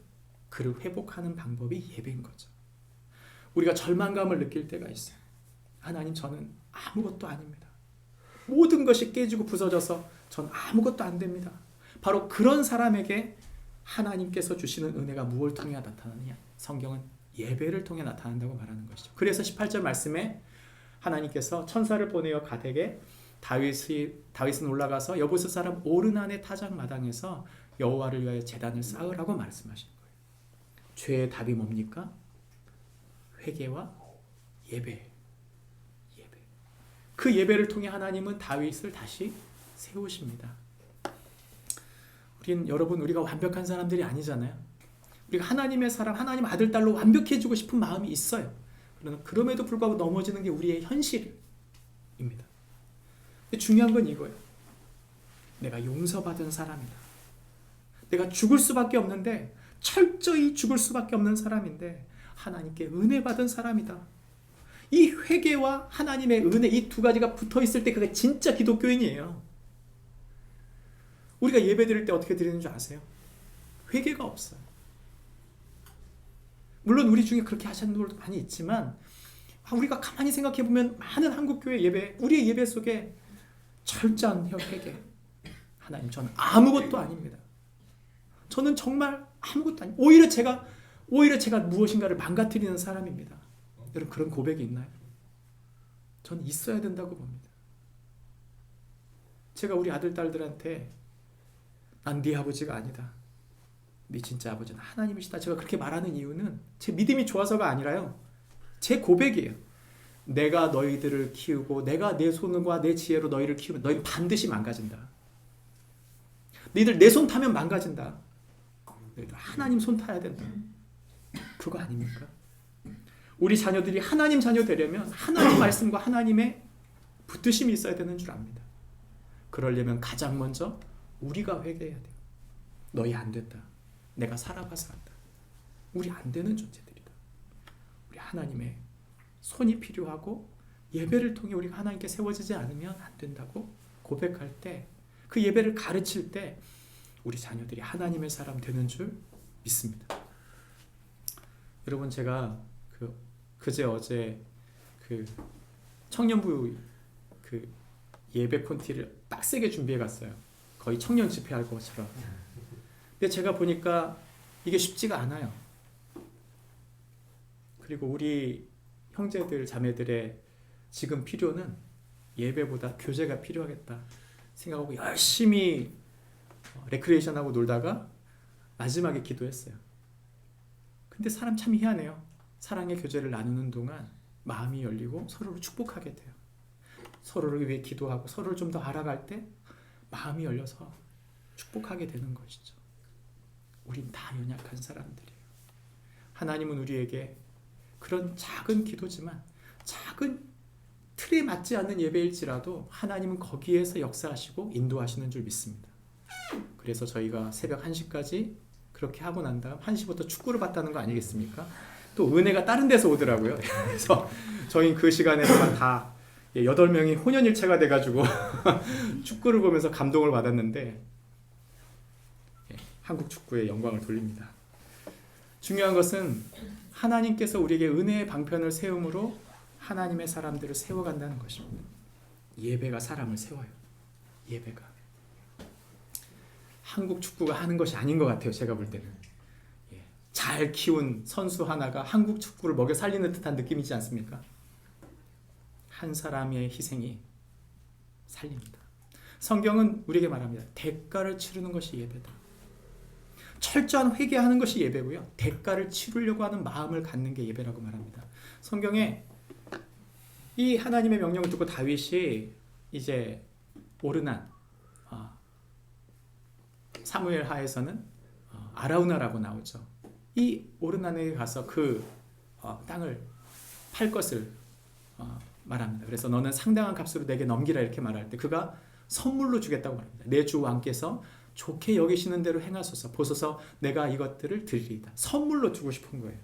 그를 회복하는 방법이 예배인 거죠. 우리가 절망감을 느낄 때가 있어요. 하나님, 저는 아무것도 아닙니다. 모든 것이 깨지고 부서져서 전 아무것도 안 됩니다. 바로 그런 사람에게 하나님께서 주시는 은혜가 무엇을 통해 나타나느냐? 성경은 예배를 통해 나타난다고 말하는 것이죠. 그래서 18절 말씀에 하나님께서 천사를 보내어 가되게 다윗은 올라가서 여부스 사람 오르난의 타작마당에서 여호와를 위하여 제단을 쌓으라고 말씀하시는 거예요. 죄의 답이 뭡니까? 회개와 예배. 그 예배를 통해 하나님은 다윗을 다시 세우십니다. 우리가 완벽한 사람들이 아니잖아요. 우리가 하나님의 사람, 하나님 아들, 딸로 완벽해지고 싶은 마음이 있어요. 그러나 그럼에도 불구하고 넘어지는 게 우리의 현실입니다. 근데 중요한 건 이거예요. 내가 용서받은 사람이다. 내가 죽을 수밖에 없는데, 철저히 죽을 수밖에 없는 사람인데 하나님께 은혜 받은 사람이다. 이 회개와 하나님의 은혜, 이 두 가지가 붙어 있을 때 그게 진짜 기독교인이에요. 우리가 예배 드릴 때 어떻게 드리는 줄 아세요? 회개가 없어요. 물론 우리 중에 그렇게 하시는 분들도 많이 있지만 우리가 가만히 생각해 보면 많은 한국교회 예배, 우리의 예배 속에 철저한 회개. 하나님, 저는 아무것도 아닙니다. 저는 정말 아무것도 아닙니다. 오히려 제가 무엇인가를 망가뜨리는 사람입니다. 여러분, 그런 고백이 있나요? 저는 있어야 된다고 봅니다. 제가 우리 아들, 딸들한테 난 네 아버지가 아니다. 네 진짜 아버지는 하나님이시다. 제가 그렇게 말하는 이유는 제 믿음이 좋아서가 아니라요. 제 고백이에요. 내가 너희들을 키우고 내가 내 손과 내 지혜로 너희를 키우면 너희는 반드시 망가진다. 너희들 내 손 타면 망가진다. 너희들 하나님 손 타야 된다. 그거 아닙니까? 우리 자녀들이 하나님 자녀 되려면 하나님 말씀과 하나님의 붙드심이 있어야 되는 줄 압니다. 그러려면 가장 먼저 우리가 회개해야 돼요. 너희 안 된다. 내가 살아봐서 한다. 우리 안 되는 존재들이다. 우리 하나님의 손이 필요하고 예배를 통해 우리가 하나님께 세워지지 않으면 안 된다고 고백할 때, 그 예배를 가르칠 때 우리 자녀들이 하나님의 사람 되는 줄 믿습니다. 여러분, 제가 그제 어제 그 청년부 그 예배 콘티를 빡세게 준비해 갔어요. 거의 청년 집회할 것처럼. 근데 제가 보니까 이게 쉽지가 않아요. 그리고 우리 형제들 자매들의 지금 필요는 예배보다 교제가 필요하겠다 생각하고 열심히 레크레이션하고 놀다가 마지막에 기도했어요. 근데 사람 참 희한해요. 사랑의 교제를 나누는 동안 마음이 열리고 서로를 축복하게 돼요. 서로를 위해 기도하고 서로를 좀 더 알아갈 때 마음이 열려서 축복하게 되는 것이죠. 우린 다 연약한 사람들이에요. 하나님은 우리에게 그런 작은 기도지만, 작은 틀에 맞지 않는 예배일지라도 하나님은 거기에서 역사하시고 인도하시는 줄 믿습니다. 그래서 저희가 새벽 1시까지 그렇게 하고 난 다음 1시부터 축구를 봤다는 거 아니겠습니까? 또 은혜가 다른 데서 오더라고요. 그래서 저희 그 시간에만 다 8명이 혼연일체가 돼가지고 축구를 보면서 감동을 받았는데, 한국 축구에 영광을 돌립니다. 중요한 것은 하나님께서 우리에게 은혜의 방편을 세움으로 하나님의 사람들을 세워간다는 것입니다. 예배가 사람을 세워요. 예배가. 한국 축구가 하는 것이 아닌 것 같아요. 제가 볼 때는. 잘 키운 선수 하나가 한국 축구를 먹여 살리는 듯한 느낌이지 않습니까? 한 사람의 희생이 살립니다. 성경은 우리에게 말합니다. 대가를 치르는 것이 예배다. 철저한 회개하는 것이 예배고요. 대가를 치르려고 하는 마음을 갖는 게 예배라고 말합니다. 성경에 이 하나님의 명령을 듣고 다윗이 이제 오르난 사무엘 하에서는 아라우나라고 나오죠. 이 오르난에 가서 그 땅을 팔 것을 말합니다. 그래서 너는 상당한 값으로 내게 넘기라 이렇게 말할 때 그가 선물로 주겠다고 말합니다. 내 주 왕께서 좋게 여기시는 대로 행하소서. 보소서 내가 이것들을 드리리이다. 선물로 주고 싶은 거예요.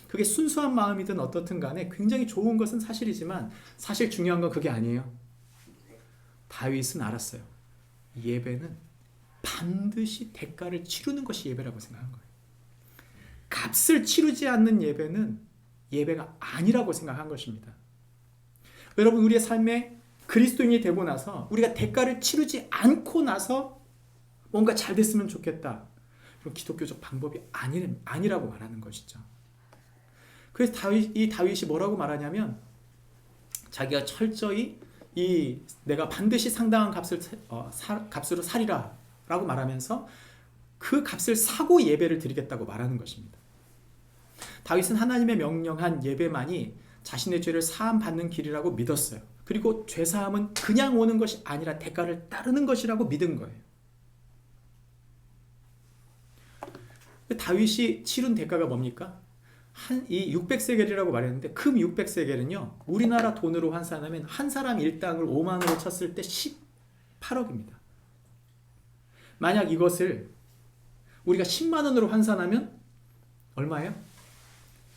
그게 순수한 마음이든 어떻든 간에 굉장히 좋은 것은 사실이지만 사실 중요한 건 그게 아니에요. 다윗은 알았어요. 예배는 반드시 대가를 치르는 것이 예배라고 생각한 거예요. 값을 치르지 않는 예배는 예배가 아니라고 생각한 것입니다. 여러분, 우리의 삶에 그리스도인이 되고 나서 우리가 대가를 치르지 않고 나서 뭔가 잘 됐으면 좋겠다. 그런 기독교적 방법이 아니라고 말하는 것이죠. 그래서 다윗이 뭐라고 말하냐면 자기가 철저히 내가 반드시 상당한 값으로 살이라 라고 말하면서 그 값을 사고 예배를 드리겠다고 말하는 것입니다. 다윗은 하나님의 명령한 예배만이 자신의 죄를 사함 받는 길이라고 믿었어요. 그리고 죄 사함은 그냥 오는 것이 아니라 대가를 따르는 것이라고 믿은 거예요. 다윗이 치른 대가가 뭡니까? 이 600세겔이라고 말했는데 금 600세겔은요. 우리나라 돈으로 환산하면 한 사람 일당을 5만원으로 쳤을 때 18억입니다. 만약 이것을 우리가 10만원으로 환산하면 얼마예요?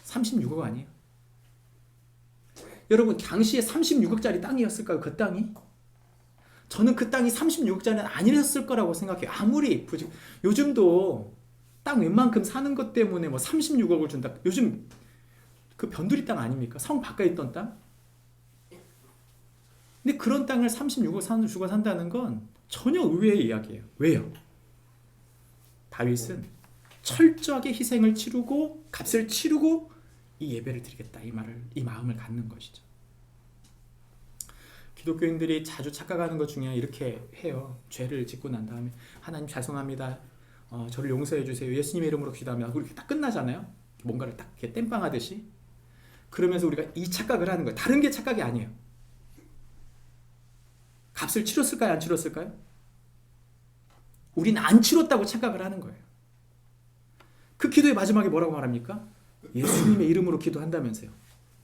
36억 아니에요? 여러분, 당시에 36억짜리 땅이었을까요? 그 땅이? 저는 그 땅이 36억짜리는 아니었을 거라고 생각해요. 아무리 요즘도 땅 웬만큼 사는 것 때문에 뭐 36억을 준다. 요즘 그 변두리 땅 아닙니까? 성 바깥에 있던 땅? 근데 그런 땅을 36억 주고 산다는 건 전혀 의외의 이야기예요. 왜요? 다윗은 철저하게 희생을 치르고 값을 치르고 이 예배를 드리겠다 이 마음을 갖는 것이죠. 기독교인들이 자주 착각하는 것 중에 이렇게 해요. 죄를 짓고 난 다음에 하나님 죄송합니다. 저를 용서해 주세요. 예수님의 이름으로 기도하면 그렇게 딱 끝나잖아요. 뭔가를 딱 이렇게 땜빵하듯이. 그러면서 우리가 이 착각을 하는 거예요. 다른 게 착각이 아니에요. 값을 치렀을까요? 안 치렀을까요? 우리는 안 치렀다고 착각을 하는 거예요. 그 기도의 마지막에 뭐라고 말합니까? 예수님의 이름으로 기도한다면서요.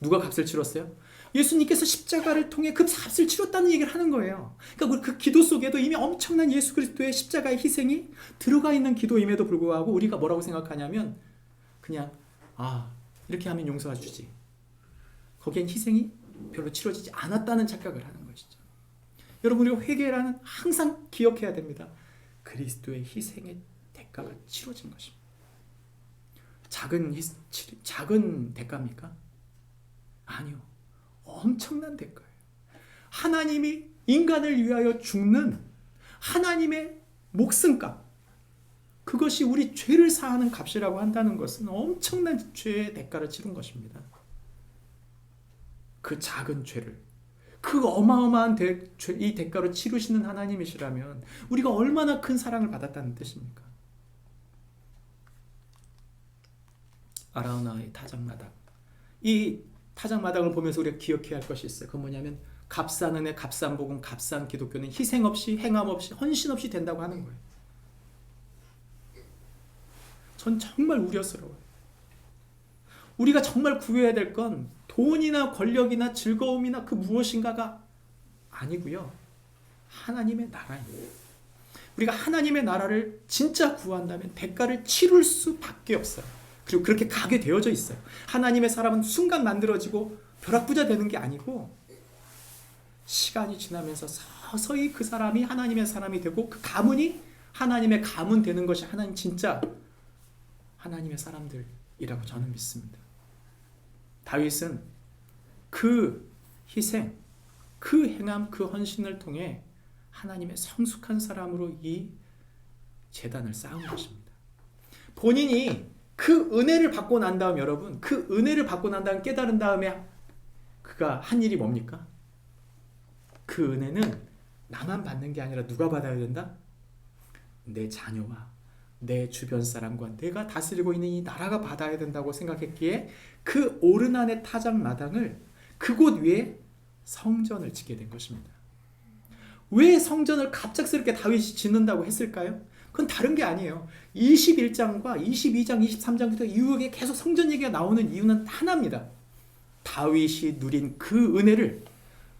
누가 값을 치렀어요? 예수님께서 십자가를 통해 그 값을 치렀다는 얘기를 하는 거예요. 그러니까 우리 그 기도 속에도 이미 엄청난 예수 그리스도의 십자가의 희생이 들어가 있는 기도임에도 불구하고 우리가 뭐라고 생각하냐면 그냥 이렇게 하면 용서해 주지. 거기엔 희생이 별로 치러지지 않았다는 착각을 하는 것이죠. 여러분, 우리가 회개라는 항상 기억해야 됩니다. 그리스도의 희생의 대가가 치러진 것입니다. 작은 대가입니까? 아니요. 엄청난 대가예요. 하나님이 인간을 위하여 죽는 하나님의 목숨값, 그것이 우리 죄를 사하는 값이라고 한다는 것은 엄청난 죄의 대가를 치른 것입니다. 그 작은 죄를, 그 어마어마한 이 대가로 치르시는 하나님이시라면 우리가 얼마나 큰 사랑을 받았다는 뜻입니까? 아라우나의 타작마당, 이 타작마당을 보면서 우리가 기억해야 할 것이 있어요. 그건 뭐냐면 값싼 은혜, 값싼 복음, 값싼 기독교는 희생 없이, 행함 없이, 헌신 없이 된다고 하는 거예요. 전 정말 우려스러워요. 우리가 정말 구해야 될 건 돈이나 권력이나 즐거움이나 그 무엇인가가 아니고요. 하나님의 나라입니다. 우리가 하나님의 나라를 진짜 구한다면 대가를 치를 수밖에 없어요. 그리고 그렇게 가게 되어져 있어요. 하나님의 사람은 순간 만들어지고 벼락부자 되는 게 아니고 시간이 지나면서 서서히 그 사람이 하나님의 사람이 되고 그 가문이 하나님의 가문 되는 것이 진짜 하나님의 사람들이라고 저는 믿습니다. 다윗은 그 희생, 그 행함, 그 헌신을 통해 하나님의 성숙한 사람으로 이 제단을 쌓은 것입니다. 본인이 그 은혜를 받고 난 다음, 여러분, 그 은혜를 받고 난 다음 깨달은 다음에 그가 한 일이 뭡니까? 그 은혜는 나만 받는 게 아니라 누가 받아야 된다? 내 자녀와 내 주변 사람과 내가 다스리고 있는 이 나라가 받아야 된다고 생각했기에 그 오르난의 타작마당을 그곳 위에 성전을 짓게 된 것입니다. 왜 성전을 갑작스럽게 다윗이 짓는다고 했을까요? 그건 다른 게 아니에요. 21장과 22장, 23장부터 이후에 계속 성전 얘기가 나오는 이유는 하나입니다. 다윗이 누린 그 은혜를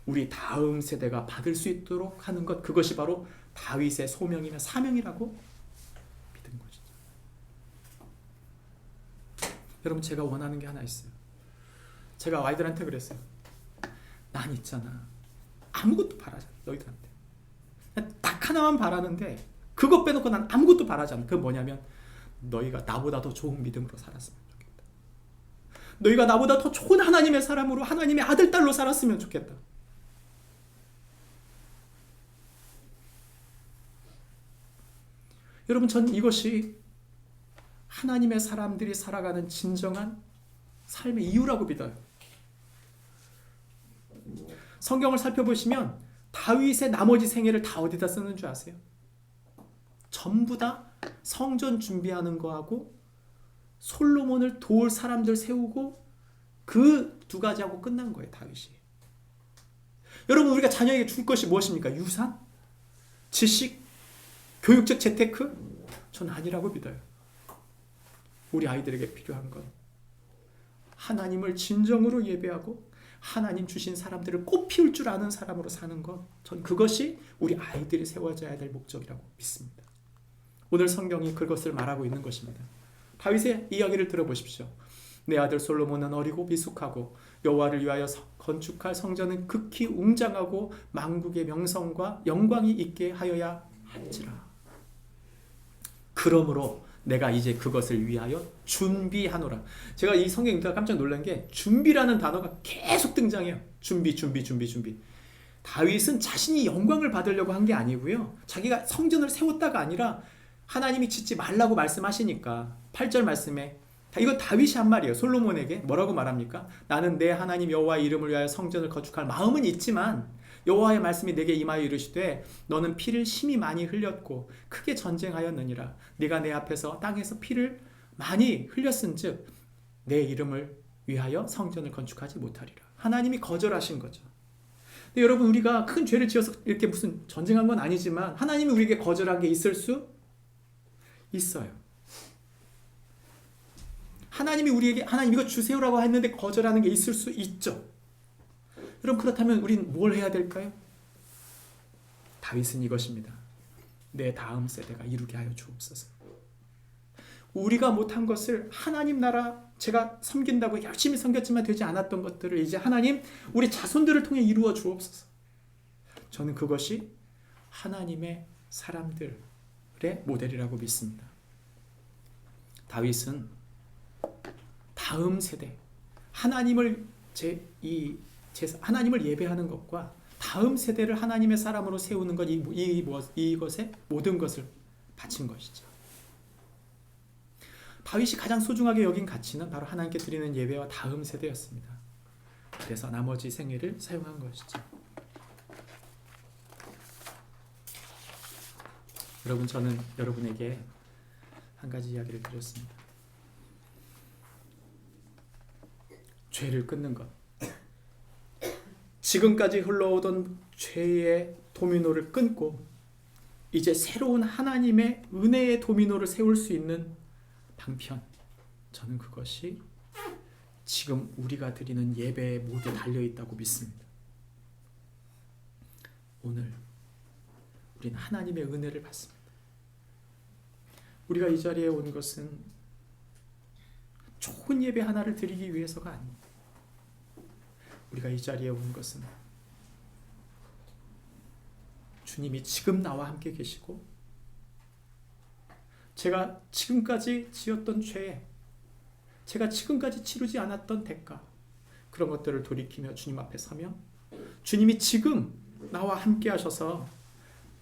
우리 다음 세대가 받을 수 있도록 하는 것, 그것이 바로 다윗의 소명이나 사명이라고 믿은 것이죠. 여러분, 제가 원하는 게 하나 있어요. 제가 아이들한테 그랬어요. 난 있잖아, 아무것도 바라지 않아. 너희들한테 딱 하나만 바라는데 그것 빼놓고 난 아무것도 바라지 않아. 그건 뭐냐면 너희가 나보다 더 좋은 믿음으로 살았으면 좋겠다. 너희가 나보다 더 좋은 하나님의 사람으로, 하나님의 아들, 딸로 살았으면 좋겠다. 여러분, 전 이것이 하나님의 사람들이 살아가는 진정한 삶의 이유라고 믿어요. 성경을 살펴보시면 다윗의 나머지 생애를 다 어디다 쓰는 줄 아세요? 전부 다 성전 준비하는 거하고 솔로몬을 도울 사람들 세우고 그 두 가지 하고 끝난 거예요, 다윗이. 여러분, 우리가 자녀에게 줄 것이 무엇입니까? 유산? 지식? 교육적 재테크? 전 아니라고 믿어요. 우리 아이들에게 필요한 건 하나님을 진정으로 예배하고 하나님 주신 사람들을 꽃 피울 줄 아는 사람으로 사는 것, 전 그것이 우리 아이들이 세워져야 될 목적이라고 믿습니다. 오늘 성경이 그것을 말하고 있는 것입니다. 다윗의 이야기를 들어보십시오. 내 아들 솔로몬은 어리고 미숙하고 여호와를 위하여 건축할 성전은 극히 웅장하고 만국의 명성과 영광이 있게 하여야 할지라. 그러므로 내가 이제 그것을 위하여 준비하노라. 제가 이 성경 읽다가 깜짝 놀란 게 준비라는 단어가 계속 등장해요. 준비. 다윗은 자신이 영광을 받으려고 한 게 아니고요. 자기가 성전을 세웠다가 아니라 하나님이 짓지 말라고 말씀하시니까 8절 말씀에 이거 다윗이 한 말이에요. 솔로몬에게 뭐라고 말합니까? 나는 내 하나님 여호와의 이름을 위하여 성전을 건축할 마음은 있지만 여호와의 말씀이 내게 임하여 이르시되 너는 피를 심히 많이 흘렸고 크게 전쟁하였느니라. 네가 내 앞에서 땅에서 피를 많이 흘렸은즉 내 이름을 위하여 성전을 건축하지 못하리라. 하나님이 거절하신 거죠. 근데 여러분, 우리가 큰 죄를 지어서 이렇게 무슨 전쟁한 건 아니지만 하나님이 우리에게 거절한 게 있을 수 있어요. 하나님이 우리에게 하나님 이거 주세요라고 했는데 거절하는 게 있을 수 있죠. 여러분 그렇다면 우린 뭘 해야 될까요? 다윗은 이것입니다. 내 다음 세대가 이루게 하여 주옵소서. 우리가 못한 것을 하나님 나라 제가 섬긴다고 열심히 섬겼지만 되지 않았던 것들을 이제 하나님 우리 자손들을 통해 이루어 주옵소서. 저는 그것이 하나님의 사람들의 모델이라고 믿습니다. 다윗은 다음 세대 하나님을 하나님을 예배하는 것과 다음 세대를 하나님의 사람으로 세우는 것 이것에 모든 것을 바친 것이죠. 다윗이 가장 소중하게 여긴 가치는 바로 하나님께 드리는 예배와 다음 세대였습니다. 그래서 나머지 생애를 사용한 것이죠. 여러분 저는 여러분에게 한 가지 이야기를 드렸습니다. 죄를 끊는 것. 지금까지 흘러오던 죄의 도미노를 끊고 이제 새로운 하나님의 은혜의 도미노를 세울 수 있는 방편. 저는 그것이 지금 우리가 드리는 예배에 모두 달려있다고 믿습니다. 오늘 우리는 하나님의 은혜를 받습니다. 우리가 이 자리에 온 것은 좋은 예배 하나를 드리기 위해서가 아닙니다. 우리가 이 자리에 온 것은 주님이 지금 나와 함께 계시고 제가 지금까지 지었던 죄, 제가 지금까지 치르지 않았던 대가, 그런 것들을 돌이키며 주님 앞에 서며 주님이 지금 나와 함께 하셔서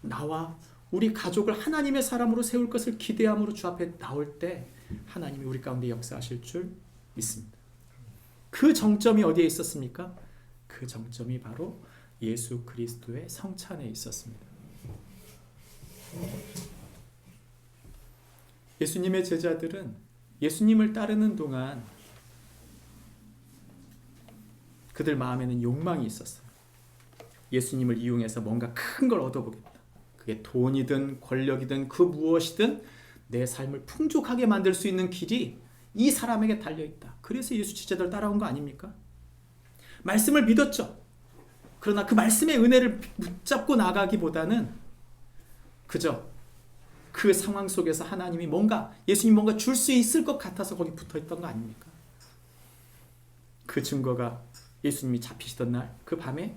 나와 우리 가족을 하나님의 사람으로 세울 것을 기대함으로 주 앞에 나올 때 하나님이 우리 가운데 역사하실 줄 믿습니다. 그 정점이 어디에 있었습니까? 그 정점이 바로 예수 그리스도의 성찬에 있었습니다. 예수님의 제자들은 예수님을 따르는 동안 그들 마음에는 욕망이 있었어요. 예수님을 이용해서 뭔가 큰 걸 얻어보겠다. 그게 돈이든 권력이든 그 무엇이든 내 삶을 풍족하게 만들 수 있는 길이 이 사람에게 달려있다. 그래서 예수 제자들 따라온 거 아닙니까? 말씀을 믿었죠. 그러나 그 말씀의 은혜를 붙잡고 나가기보다는 그저 그 상황 속에서 하나님이 예수님이 뭔가 줄 수 있을 것 같아서 거기 붙어있던 거 아닙니까? 그 증거가 예수님이 잡히시던 날 그 밤에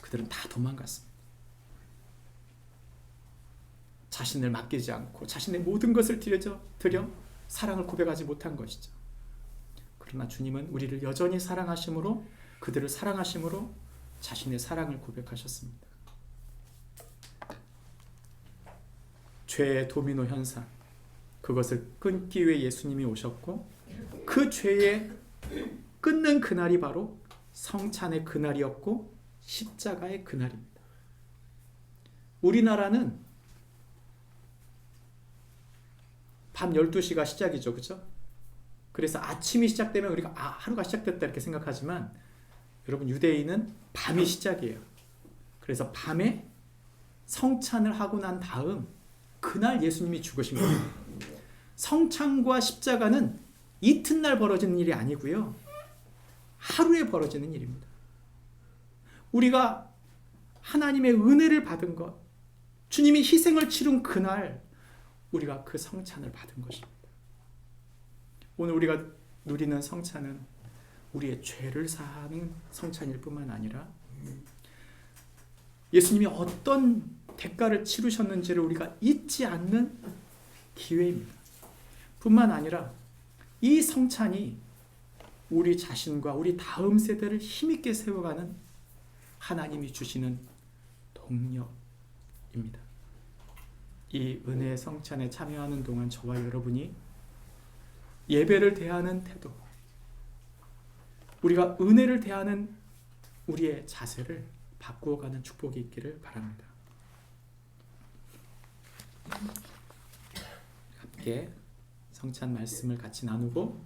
그들은 다 도망갔습니다. 자신을 맡기지 않고 자신의 모든 것을 드려 사랑을 고백하지 못한 것이죠. 그러나 주님은 우리를 여전히 사랑하심으로 그들을 사랑하심으로 자신의 사랑을 고백하셨습니다. 죄의 도미노 현상, 그것을 끊기 위해 예수님이 오셨고 그 죄의 끊는 그날이 바로 성찬의 그날이었고 십자가의 그날입니다. 우리나라는 밤 12시가 시작이죠. 그렇죠? 그래서 아침이 시작되면 우리가 하루가 시작됐다 이렇게 생각하지만 여러분 유대인은 밤이 시작이에요. 그래서 밤에 성찬을 하고 난 다음 그날 예수님이 죽으신 거예요. 성찬과 십자가는 이튿날 벌어지는 일이 아니고요. 하루에 벌어지는 일입니다. 우리가 하나님의 은혜를 받은 것, 주님이 희생을 치른 그날 우리가 그 성찬을 받은 것입니다. 오늘 우리가 누리는 성찬은 우리의 죄를 사하는 성찬일 뿐만 아니라 예수님이 어떤 대가를 치르셨는지를 우리가 잊지 않는 기회입니다. 뿐만 아니라 이 성찬이 우리 자신과 우리 다음 세대를 힘있게 세워가는 하나님이 주시는 동력입니다. 이 은혜의 성찬에 참여하는 동안 저와 여러분이 예배를 대하는 태도, 우리가 은혜를 대하는 우리의 자세를 바꾸어가는 축복이 있기를 바랍니다. 함께 성찬 말씀을 같이 나누고